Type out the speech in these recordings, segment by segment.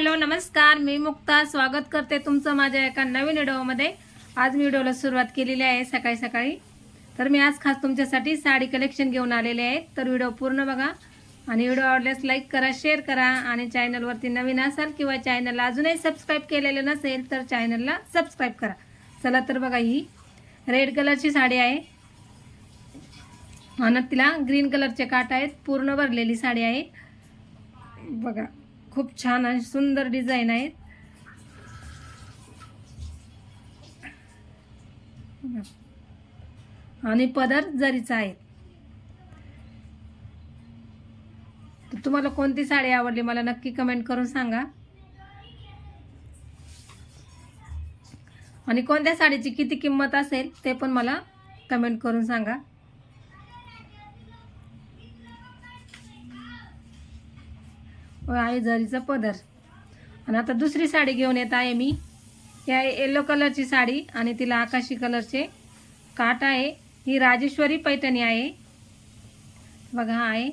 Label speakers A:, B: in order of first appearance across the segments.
A: Hello नमस्कार, मी मुक्ता स्वागत करते तुमचं माझ्या एका नवीन व्हिडिओमध्ये। आज मी व्हिडिओला सुरुवात केलेली आहे सकाळी सकाळी। तर मी आज खास तुमच्यासाठी साडी कलेक्शन घेऊन आलेले आहे। तर व्हिडिओ पूर्ण बघा आणि व्हिडिओ आवडल्यास लाईक करा, शेअर करा आणि चॅनलवरती नवीन असाल किंवा चॅनलला अजूनही सबस्क्राइब केलेलं नसेल तर चॅनलला सबस्क्राइब करा। चला तर बघा, ही रेड कलरची साडी आहे आणि तिला ग्रीन कलरचे काठ आहेत। पूर्ण भरलेली साडी आहे बघा, खूप छान आणि सुंदर डिझाइन आहे। आणि पदर जरीचा आहे। तर तुम्हाला कोणती साडी आवडली मला नक्की कमेंट करून सांगा आणि कोणत्या साडीची किती किंमत असेल ते पण मला कमेंट करून सांगा। आहे जरीचा पदर। आणि आता दुसरी साडी घेऊन येत आहे मी। ही आहे येलो कलरची साडी आणि तिला आकाशी कलरचे काठ आहे। ही राजेश्वरी पैठणी आहे बघा। हा आहे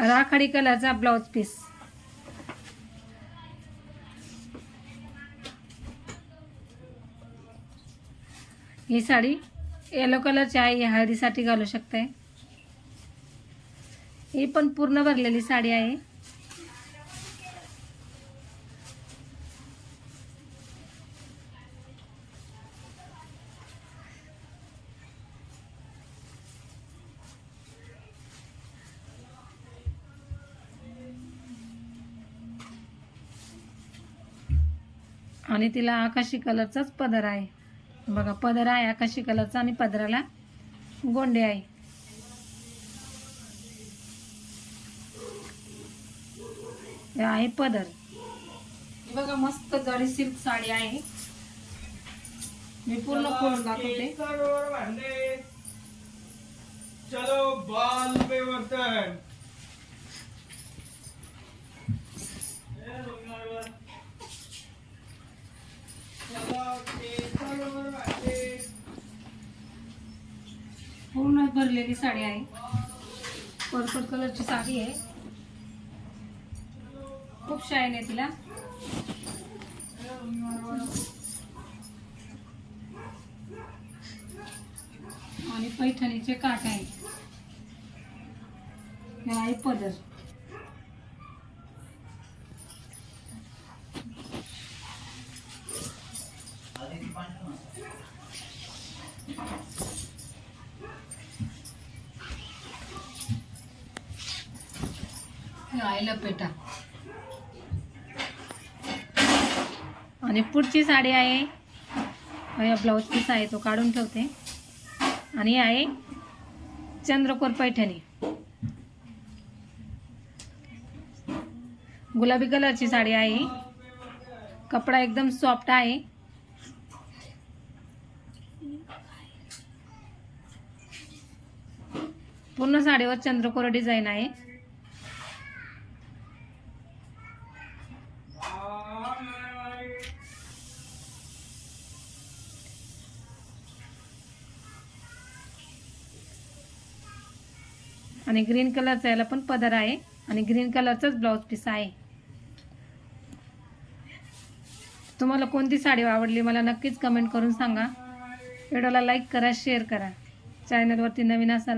A: राखाडी कलरचा ब्लाउज पीस। ही साडी येलो कलरची आहे, ही हळदीसाठी घालू शकते। ही पण पूर्ण भरलेली साडी आहे। आणि तिला आकाशी कलरचाच पदर आहे बघा। पदर आहे आकाशी कलरचा आणि पदराला गोंडे आहे। हे आहे पदर। बघा मस्त जरी सिल्क साडी आहे। मी पूर्ण खोलून दाखवते।
B: चलो बाल पे बर्तन।
A: पूर्ण भरलेली साडी आहे। पर्पल कलरची साडी आहे, खूप शाईन आहे तिला। आणि पैठणीचे काठ आहे। हे आहे पदर। आहे लपेटा। आणि पुढची साडी आहे, हा ब्लाउज पीस आहे तो काढून ठेवते। आणि आहे चंद्रकोर पैठणी, गुलाबी कलरची साडी आहे। कपडा एकदम सॉफ्ट आहे। पूर्ण साडीवर चंद्रकोर डिझाइन आहे। आणि ग्रीन कलरचा याला पण पदर आहे आणि ग्रीन कलरचाच ब्लाउज पीस आहे। तुम्हाला कोणती साडी आवडली मला नक्कीच कमेंट करून सांगा। व्हिडिओला लाईक करा, शेअर करा। चॅनलवरती नवीन असाल